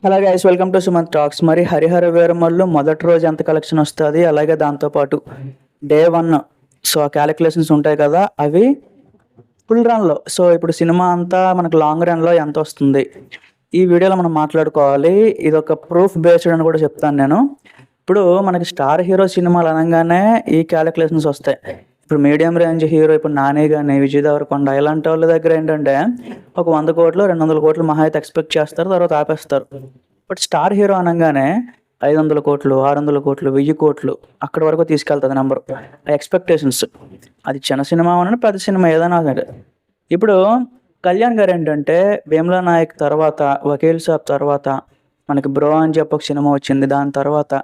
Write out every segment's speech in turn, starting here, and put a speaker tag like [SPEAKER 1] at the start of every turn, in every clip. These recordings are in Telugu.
[SPEAKER 1] Hello guys, welcome to Sumanth talks. మరి హరిహర వీరమల్లు మొదటి రోజు ఎంత కలెక్షన్ వస్తుంది, అలాగే దాంతోపాటు డే 1 సో ఆ క్యాలిక్యులేషన్స్ ఉంటాయి కదా, అవి ఫుల్ రన్లో. సో ఇప్పుడు సినిమా అంతా మనకు లాంగ్ రన్లో ఎంత వస్తుంది, ఈ వీడియోలో మనం మాట్లాడుకోవాలి. ఇది ఒక ప్రూఫ్ బేస్డ్ అని కూడా చెప్తాను నేను. ఇప్పుడు మనకి స్టార్ హీరో సినిమాలు అనగానే ఈ క్యాలిక్యులేషన్స్ వస్తాయి. ఇప్పుడు మీడియం రేంజ్ హీరో, ఇప్పుడు నాని కానీ, విజయ్ దేవరకొండ ఇలాంటి వాళ్ళ దగ్గర ఏంటంటే ఒక 100 కోట్లు 200 కోట్లు మహా అయితే ఎక్స్పెక్ట్ చేస్తారు, తర్వాత ఆపేస్తారు. బట్ స్టార్ హీరో అనగానే 500 కోట్లు 600 కోట్లు 1000 కోట్లు అక్కడి వరకు తీసుకెళ్తుంది నెంబర్. ఎక్స్పెక్టేషన్స్ అది చిన్న సినిమా అన్న పెద్ద సినిమా ఏదైనా సరే. ఇప్పుడు కళ్యాణ్ గారు ఏంటంటే భీమ్లా నాయక్ తర్వాత, వకీల్ సాబ్ తర్వాత మనకి బ్రో అని చెప్పి ఒక సినిమా వచ్చింది. దాని తర్వాత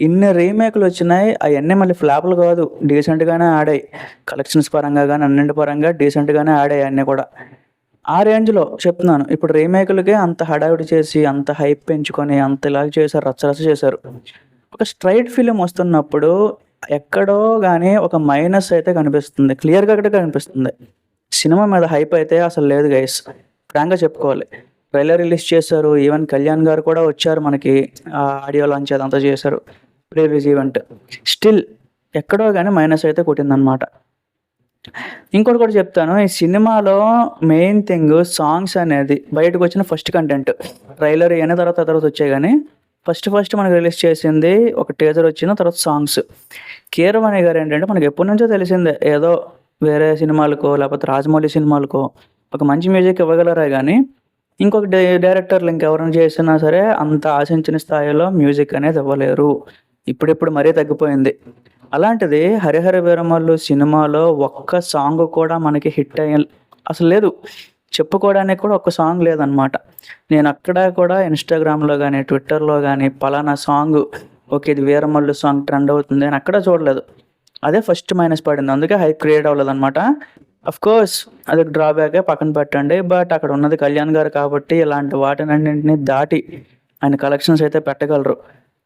[SPEAKER 1] ఇన్ని రీమేక్లు వచ్చినాయి. అవన్నీ మళ్ళీ ఫ్లాప్లు కాదు, డీసెంట్గానే ఆడాయి. కలెక్షన్స్ పరంగా కానీ అన్నింటి పరంగా డీసెంట్గానే ఆడాయి అన్నీ కూడా. ఆ రేంజ్లో చెప్తున్నాను. ఇప్పుడు రీమేకులకే అంత హడావిడి చేసి, అంత హైప్ పెంచుకొని, అంత ఇలాగ చేశారు, రచ్చరచ్చ చేశారు. ఒక స్ట్రైట్ ఫిలిం వస్తున్నప్పుడు ఎక్కడో కానీ ఒక మైనస్ అయితే కనిపిస్తుంది, క్లియర్గా కూడా కనిపిస్తుంది. సినిమా మీద హైప్ అయితే అసలు లేదు గైస్, ఫ్రాంక్గా చెప్పుకోవాలి. ట్రైలర్ రిలీజ్ చేశారు, ఈవెన్ కళ్యాణ్ గారు కూడా వచ్చారు మనకి, ఆడియో లాంచ్ అదంతా చేశారు, ప్రీ రిలీజ్ ఈవెంట్. స్టిల్ ఎక్కడో కానీ మైనస్ అయితే కొట్టిందనమాట. ఇంకోటి కూడా చెప్తాను, ఈ సినిమాలో మెయిన్ థింగ్ సాంగ్స్ అనేది బయటకు వచ్చిన ఫస్ట్ కంటెంట్. ట్రైలర్ అయిన తర్వాత వచ్చాయి, కానీ ఫస్ట్ మనకు రిలీజ్ చేసింది ఒక టీజర్ వచ్చిన తర్వాత సాంగ్స్. కీరవాణి గారు ఏంటంటే మనకి ఎప్పటి నుంచో తెలిసిందే, ఏదో వేరే సినిమాలకో లేకపోతే రాజమౌళి సినిమాలకో ఒక మంచి మ్యూజిక్ ఇవ్వగలరా, కానీ ఇంకొక డైరెక్టర్లు ఇంకెవరైనా చేసినా సరే అంత ఆశించిన స్థాయిలో మ్యూజిక్ అనేది ఇవ్వలేరు. ఇప్పుడిప్పుడు మరీ తగ్గిపోయింది. అలాంటిది హరిహర వీరమల్లు సినిమాలో ఒక్క సాంగ్ కూడా మనకి హిట్ అసలు లేదు, చెప్పుకోవడానికి కూడా ఒక్క సాంగ్ లేదనమాట. నేను అక్కడ కూడా ఇన్స్టాగ్రామ్లో కానీ ట్విట్టర్లో కానీ పలానా సాంగ్, ఓకే ఇది వీరమల్లు సాంగ్ ట్రెండ్ అవుతుంది అని అక్కడ చూడలేదు. అదే ఫస్ట్ మైనస్ పడింది, అందుకే హైప్ క్రియేట్ అవ్వలేదు అనమాట. కోర్స్ అది డ్రాబ్యాకే, పక్కన పెట్టండి. బట్ అక్కడ ఉన్నది కళ్యాణ్ గారు కాబట్టి ఇలాంటి వాటినన్నింటినీ దాటి ఆయన కలెక్షన్స్ అయితే పెట్టగలరు.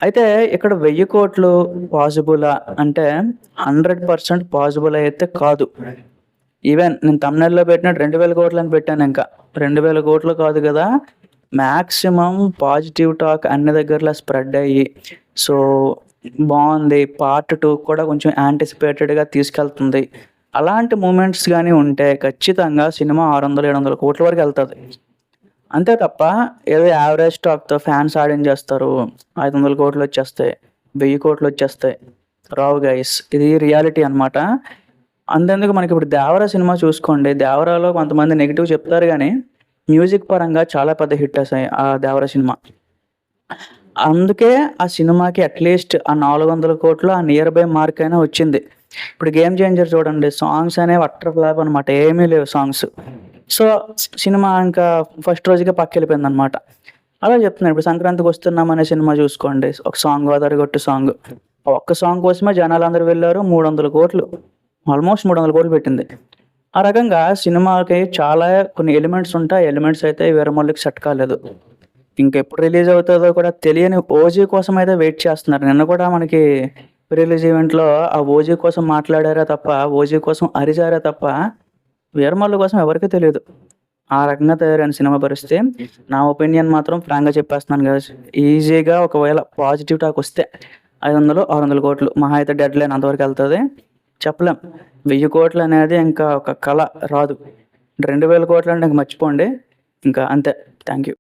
[SPEAKER 1] అయితే ఇక్కడ 1000 కోట్లు పాసిబులా అంటే 100% పాసిబుల్ అయితే కాదు. ఈవెన్ నేను తమిళనాడులో పెట్టినట్టు 2000 కోట్లు అని పెట్టాను, ఇంకా 2000 కోట్లు కాదు కదా. మ్యాక్సిమం పాజిటివ్ టాక్ అన్ని దగ్గరలో స్ప్రెడ్ అయ్యి, సో బాగుంది, పార్ట్ 2 కూడా కొంచెం యాంటిసిపేటెడ్గా తీసుకెళ్తుంది. అలాంటి మూమెంట్స్ కానీ ఉంటే ఖచ్చితంగా సినిమా 600-700 కోట్ల వరకు వెళ్తుంది. అంతే తప్ప ఏదో యావరేజ్ టాక్తో ఫ్యాన్స్ ఆడించేస్తారు, 500 కోట్లు వచ్చేస్తాయి, 1000 కోట్లు వచ్చేస్తాయి, రావు గైస్. ఇది రియాలిటీ అనమాట. అంతెందుకు మనకి ఇప్పుడు దేవరా సినిమా చూసుకోండి, దేవరాలో కొంతమంది నెగిటివ్ చెప్తారు, కానీ మ్యూజిక్ పరంగా చాలా పెద్ద హిట్ అయ్యాయి ఆ దేవరా సినిమా. అందుకే ఆ సినిమాకి అట్లీస్ట్ ఆ 400 కోట్లు ఆ నియర్ బై మార్క్ అయినా వచ్చింది. ఇప్పుడు గేమ్ చేంజర్ చూడండి, సాంగ్స్ అనేవి అట్టర్ ఫ్లాప్ అనమాట, ఏమీ లేవు సాంగ్స్. సో సినిమా ఇంకా ఫస్ట్ రోజుకే పక్కెళ్ళిపోయింది అనమాట. అలా చెప్తున్నాను. ఇప్పుడు సంక్రాంతికి వస్తున్నాం అనే సినిమా చూసుకోండి, ఒక సాంగ్ గోదావరిగట్టు సాంగ్, ఒక్క సాంగ్ కోసమే జనాలు అందరూ వెళ్ళారు. 300 కోట్లు, ఆల్మోస్ట్ 300 కోట్లు పెట్టింది. ఆ రకంగా సినిమాకి చాలా కొన్ని ఎలిమెంట్స్ ఉంటాయి. ఎలిమెంట్స్ అయితే వీరమల్లుకి సెట్ కాలేదు. ఇంకెప్పుడు రిలీజ్ అవుతుందో కూడా తెలియని ఓజీ కోసం అయితే వెయిట్ చేస్తున్నారు. నిన్న కూడా మనకి రిలీజ్ ఈవెంట్లో ఆ ఓజీ కోసం మాట్లాడారా తప్ప, ఓజీ కోసం అరిచారా తప్ప వీరమల్లు కోసం ఎవరికీ తెలియదు. ఆ రకంగా తయారైన సినిమా పరిస్థితి. నా ఒపీనియన్ మాత్రం ఫ్రాంక్గా చెప్పేస్తున్నాను కదా, ఈజీగా ఒకవేళ పాజిటివ్ టాక్ వస్తే 500-600 కోట్లు మహా అయితే డెడ్ లైన్ అంతవరకు వెళ్తుంది. చెప్పలేం. 1000 కోట్లు అనేది ఇంకా ఒక కళ రాదు. 2000 కోట్లు అంటే ఇంక మర్చిపోండి, ఇంకా అంతే. Thank you.